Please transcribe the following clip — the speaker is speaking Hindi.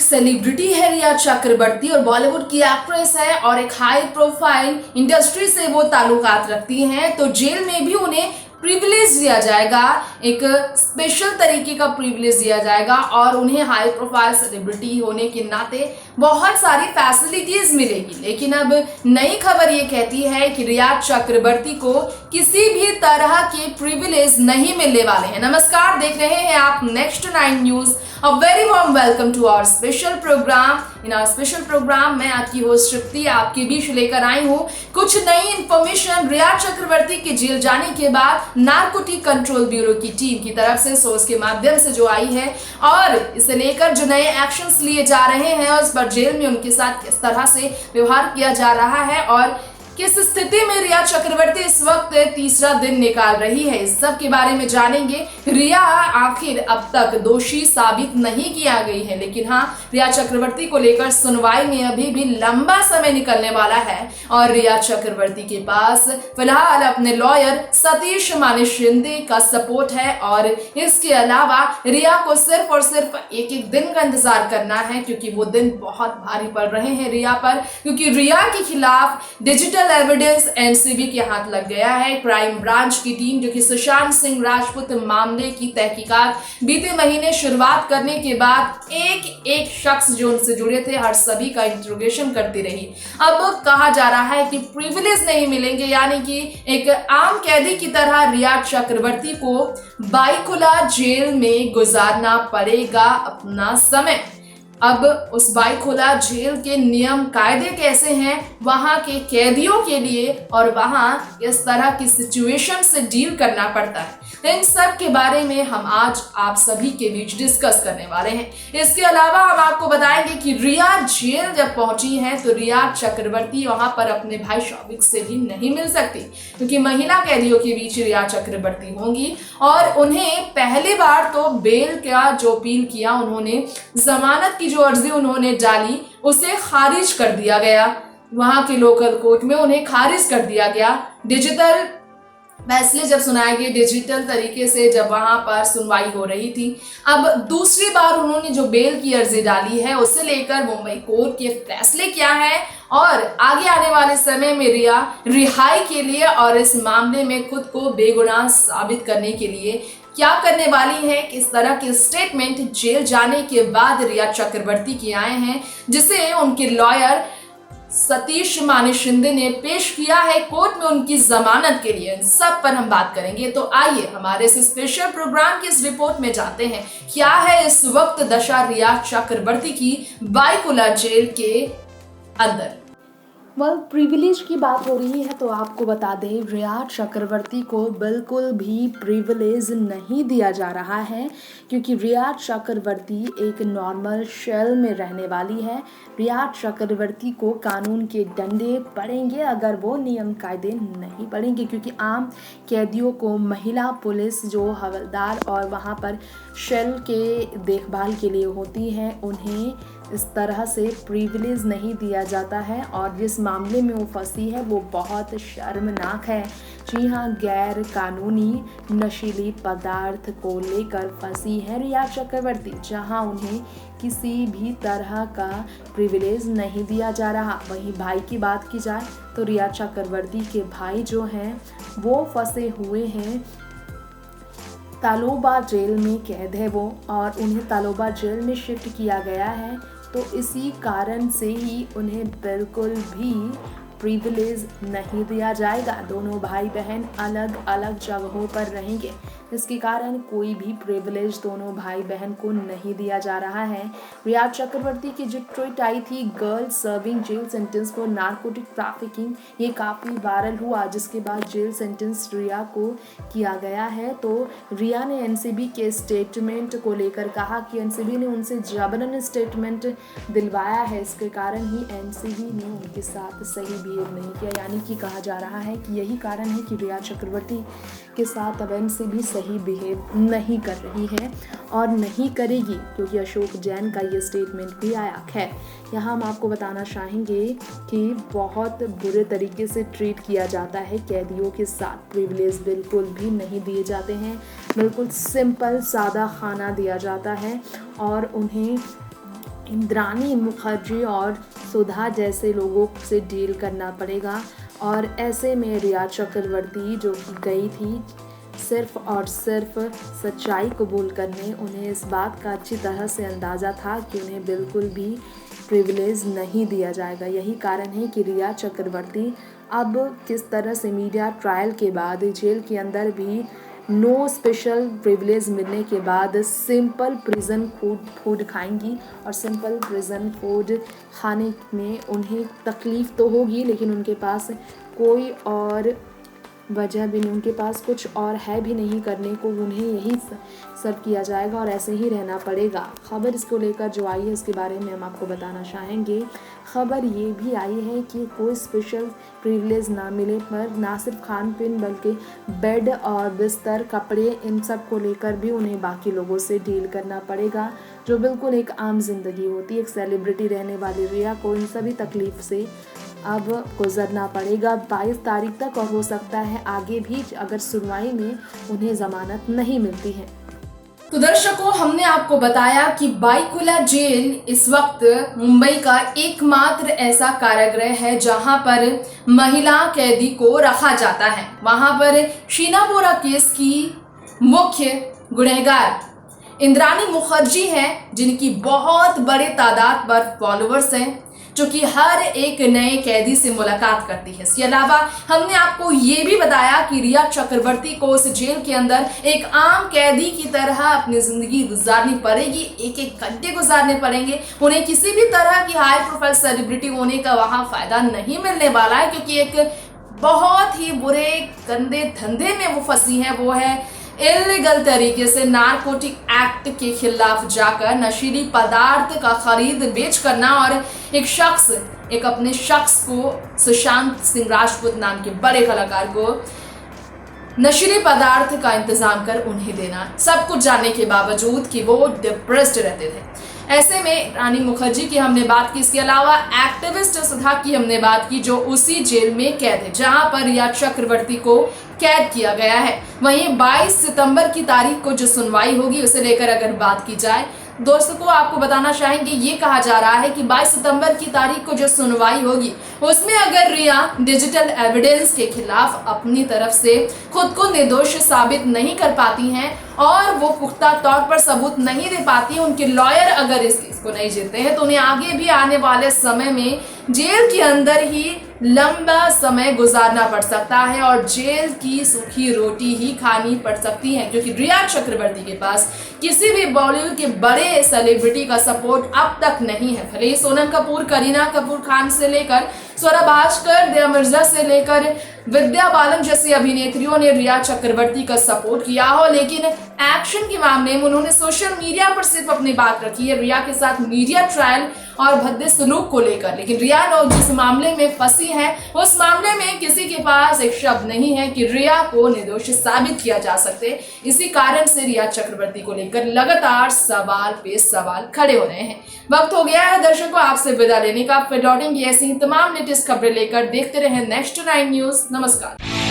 सेलिब्रिटी है रिया चक्रवर्ती और बॉलीवुड की एक्ट्रेस है और एक हाई प्रोफाइल इंडस्ट्री से वो ताल्लुकात रखती हैं। तो जेल में भी उन्हें प्रिविलेज दिया जाएगा, एक स्पेशल तरीके का प्रिविलेज दिया जाएगा और उन्हें हाई प्रोफाइल सेलिब्रिटी होने के नाते बहुत सारी फैसिलिटीज मिलेगी। लेकिन अब नई खबर ये कहती है कि रिया चक्रवर्ती को किसी भी तरह के प्रिविलेज नहीं मिलने वाले हैं। नमस्कार, देख रहे हैं आप next 9 news. A very warm welcome to our special program. In our special program मैं आपकी होस्ट तृप्ति आपके बीच लेकर आई हूँ कुछ नई इंफॉर्मेशन रिया चक्रवर्ती के जेल जाने के बाद नारकोटिक कंट्रोल ब्यूरो की टीम की तरफ से सोर्स के माध्यम से जो आई है और इसे लेकर जो नए एक्शंस लिए जा रहे हैं और इस पर जेल में उनके साथ किस तरह से व्यवहार किया जा रहा है और किस स्थिति में रिया चक्रवर्ती इस वक्त तीसरा दिन निकाल रही है, इस सब के बारे में जानेंगे। रिया आखिर अब तक दोषी साबित नहीं किया गई है, लेकिन हाँ, रिया चक्रवर्ती को लेकर सुनवाई में अभी भी लंबा समय निकलने वाला है और रिया चक्रवर्ती के पास फिलहाल अपने लॉयर सतीश माने शिंदे का सपोर्ट है और इसके अलावा रिया को सिर्फ और सिर्फ एक दिन का इंतजार करना है, क्योंकि वो दिन बहुत भारी पड़ रहे हैं रिया पर, क्योंकि रिया के खिलाफ डिजिटल एविडेंस एनसीबी के हाथ लग गया है। क्राइम ब्रांच की टीम जो कि सुशांत सिंह राजपूत मामले की तहकीकात बीते महीने शुरुआत करने के बाद एक एक शख्स जो उनसे जुड़े थे हर सभी का इंट्रोगेशन करती रही। अब कहा जा रहा है कि प्रिविलेज नहीं मिलेंगे, यानी कि एक आम कैदी की तरह रिया चक्रवर्ती को बाइकुला जेल में गुजारना पड़ेगा अपना समय। अब उस बाइकुला जेल के नियम कायदे कैसे हैं वहां के कैदियों के लिए और वहां इस तरह की सिचुएशन से डील करना पड़ता है, इन सब के बारे में हम आज आप सभी के बीच डिस्कस करने वाले हैं। इसके अलावा हम आपको बताएंगे कि रिया जेल जब पहुंची है तो रिया चक्रवर्ती वहां पर अपने भाई शौविक से भी नहीं मिल सकती, क्योंकि महिला कैदियों के बीच रिया चक्रवर्ती होंगी और उन्हें पहली बार तो बेल का जो अपील किया उन्होंने, जमानत जो अर्जी उन्होंने डाली उसे खारिज कर दिया गया, वहां के लोकल कोर्ट में उन्हें खारिज कर दिया गया। डिजिटल फैसले जब सुनाए गए डिजिटल तरीके से जब वहां पर सुनवाई हो रही थी, अब दूसरी बार उन्होंने जो बेल की अर्जी डाली है उसे लेकर मुंबई कोर्ट के फैसले क्या है और आगे आने वाले समय में रिया रिहाई के लिए और इस मामले में खुद को बेगुनाह साबित करने के लिए क्या करने वाली है, किस तरह के स्टेटमेंट जेल जाने के बाद रिया चक्रवर्ती के आए हैं, जिसे उनके लॉयर सतीश माने शिंदे ने पेश किया है कोर्ट में उनकी जमानत के लिए, सब पर हम बात करेंगे। तो आइए हमारे इस स्पेशल प्रोग्राम की इस रिपोर्ट में जाते हैं क्या है इस वक्त दशा रिया चक्रवर्ती की बाइकुला जेल के अंदर। प्रिविलेज की बात हो रही है तो आपको बता दें रिया चक्रवर्ती को बिल्कुल भी प्रिविलेज नहीं दिया जा रहा है, क्योंकि रिया चक्रवर्ती एक नॉर्मल शेल में रहने वाली है। रिया चक्रवर्ती को कानून के डंडे पड़ेंगे अगर वो नियम कायदे नहीं पड़ेंगे, क्योंकि आम कैदियों को महिला पुलिस जो हवलदार और वहाँ पर शेल के देखभाल के लिए होती हैं उन्हें इस तरह से प्रिविलेज नहीं दिया जाता है और जिस मामले में वो फंसी है वो बहुत शर्मनाक है। जी हाँ, गैर कानूनी नशीली पदार्थ को लेकर फंसी है रिया चक्रवर्ती, जहाँ उन्हें किसी भी तरह का प्रिविलेज नहीं दिया जा रहा। वहीं भाई की बात की जाए तो रिया चक्रवर्ती के भाई जो हैं वो फंसे हुए हैं, तालोबा जेल में कैद है वो और उन्हें तालोबा जेल में शिफ्ट किया गया है। तो इसी कारण से ही उन्हें बिल्कुल भी प्रिविलेज नहीं दिया जाएगा। दोनों भाई बहन अलग अलग जगहों पर रहेंगे, इसके कारण कोई भी प्रिविलेज दोनों भाई बहन को नहीं दिया जा रहा है। रिया चक्रवर्ती की जो ट्वीट आई थी girl serving jail sentence for narcotic trafficking, ये काफ़ी वायरल हुआ, जिसके बाद जेल सेंटेंस रिया को किया गया है। तो रिया ने एनसीबी के स्टेटमेंट को लेकर कहा कि एनसीबी ने उनसे जबरन स्टेटमेंट दिलवाया है, इसके कारण ही एनसीबी ने उनके साथ सही बिहेव नहीं किया, यानी कि कहा जा रहा है कि यही कारण है कि रिया चक्रवर्ती के साथ अब एनसीबी सही बिहेव नहीं कर रही है और नहीं करेगी, क्योंकि अशोक जैन का ये स्टेटमेंट भी आया। खैर, यहाँ हम आपको बताना चाहेंगे कि बहुत बुरे तरीके से ट्रीट किया जाता है कैदियों के साथ, प्रिविलेज बिल्कुल भी नहीं दिए जाते हैं, बिल्कुल सिंपल सादा खाना दिया जाता है और उन्हें इंद्राणी मुखर्जी और सुधा जैसे लोगों से डील करना पड़ेगा। और ऐसे में रिया चक्रवर्ती जो कि गई थी सिर्फ और सिर्फ सच्चाई कबूल करने, उन्हें इस बात का अच्छी तरह से अंदाज़ा था कि उन्हें बिल्कुल भी प्रिविलेज नहीं दिया जाएगा। यही कारण है कि रिया चक्रवर्ती अब किस तरह से मीडिया ट्रायल के बाद जेल के अंदर भी नो स्पेशल प्रिविलेज मिलने के बाद सिंपल प्रिजन फूड खाएंगी। और सिंपल प्रिजन फूड खाने में उन्हें तकलीफ़ तो होगी, लेकिन उनके पास कोई और वजह भी नहीं, उनके पास कुछ और है भी नहीं करने को, उन्हें यही सर्व किया जाएगा और ऐसे ही रहना पड़ेगा। खबर इसको लेकर जो आई है इसके बारे में हम आपको बताना चाहेंगे। खबर ये भी आई है कि कोई स्पेशल प्रिविलेज ना मिले पर ना सिर्फ खान पीन बल्कि बेड और बिस्तर, कपड़े, इन सब को लेकर भी उन्हें बाकी लोगों से डील करना पड़ेगा, जो बिल्कुल एक आम जिंदगी होती है। एक सेलिब्रिटी रहने वाली रिया को इन सभी तकलीफ से अब गुजरना पड़ेगा 22 तारीख तक, और हो सकता है आगे भी अगर सुनवाई में उन्हें जमानत नहीं मिलती है। तो दर्शकों, हमने आपको बताया कि बाईकुला जेल इस वक्त मुंबई का एकमात्र ऐसा कारागृह है जहां पर महिला कैदी को रखा जाता है। वहां पर शीना बोरा केस की मुख्य गुनहगार इंद्राणी मुखर्जी हैं, जिनकी बहुत बड़े तादाद पर फॉलोअर्स हैं, जो कि हर एक नए कैदी से मुलाकात करती है। इसके अलावा हमने आपको ये भी बताया कि रिया चक्रवर्ती को उस जेल के अंदर एक आम कैदी की तरह अपनी जिंदगी गुजारनी पड़ेगी, एक एक घंटे गुजारने पड़ेंगे। उन्हें किसी भी तरह की हाई प्रोफाइल सेलिब्रिटी होने का वहां फायदा नहीं मिलने वाला है, क्योंकि एक बहुत ही बुरे गंदे धंधे में वो फंसी है। वो है इलीगल तरीके से नारकोटिक एक्ट के खिलाफ जाकर नशीली पदार्थ का खरीद बेच करना और एक अपने शख्स को, सुशांत सिंह राजपूत नाम के बड़े कलाकार को नशीले पदार्थ का इंतजाम कर उन्हें देना, सब कुछ जानने के बावजूद कि वो डिप्रेस्ड रहते थे। ऐसे में रानी मुखर्जी की हमने बात की, इसके अलावा एक्टिविस्ट सुधा की हमने बात की, जो उसी जेल में कैद है जहां पर रिया चक्रवर्ती को कैद किया गया है। वहीं 22 सितंबर की तारीख को जो सुनवाई होगी उसे लेकर अगर बात की जाए, दोस्तों को आपको बताना चाहेंगे, ये कहा जा रहा है कि 22 सितंबर की तारीख को जो सुनवाई होगी उसमें अगर रिया डिजिटल एविडेंस के खिलाफ अपनी तरफ से खुद को निर्दोष साबित नहीं कर पाती हैं और वो पुख्ता तौर पर सबूत नहीं दे पाती, उनके लॉयर अगर इस केस को नहीं जीतते हैं, तो उन्हें आगे भी आने वाले समय में जेल के अंदर ही लंबा समय गुजारना पड़ सकता है और जेल की सूखी रोटी ही खानी पड़ सकती है, क्योंकि रिया चक्रवर्ती के पास किसी भी बॉलीवुड के बड़े सेलिब्रिटी का सपोर्ट अब तक नहीं है। भले ही सोनम कपूर, करीना कपूर खान से लेकर स्वरा भास्कर, दया मिर्जा से लेकर विद्या बालन जैसी अभिनेत्रियों ने रिया चक्रवर्ती का सपोर्ट किया हो, लेकिन एक्शन के मामले में उन्होंने सोशल मीडिया पर सिर्फ अपनी बात रखी है रिया के साथ मीडिया ट्रायल और भद्दे सलूक को लेकर। लेकिन रिया जिस मामले में फंसी है उस मामले में किसी के पास एक शब्द नहीं है कि रिया को निर्दोष साबित किया जा सकते। इसी कारण से रिया चक्रवर्ती को लेकर लगातार सवाल पे सवाल खड़े हो रहे हैं। वक्त हो गया है दर्शकों आपसे विदा लेने का। फिर लौटेंगे ऐसी ही तमाम लेटेस्ट खबरें लेकर। देखते रहे नेक्स्ट 9 न्यूज। नमस्कार।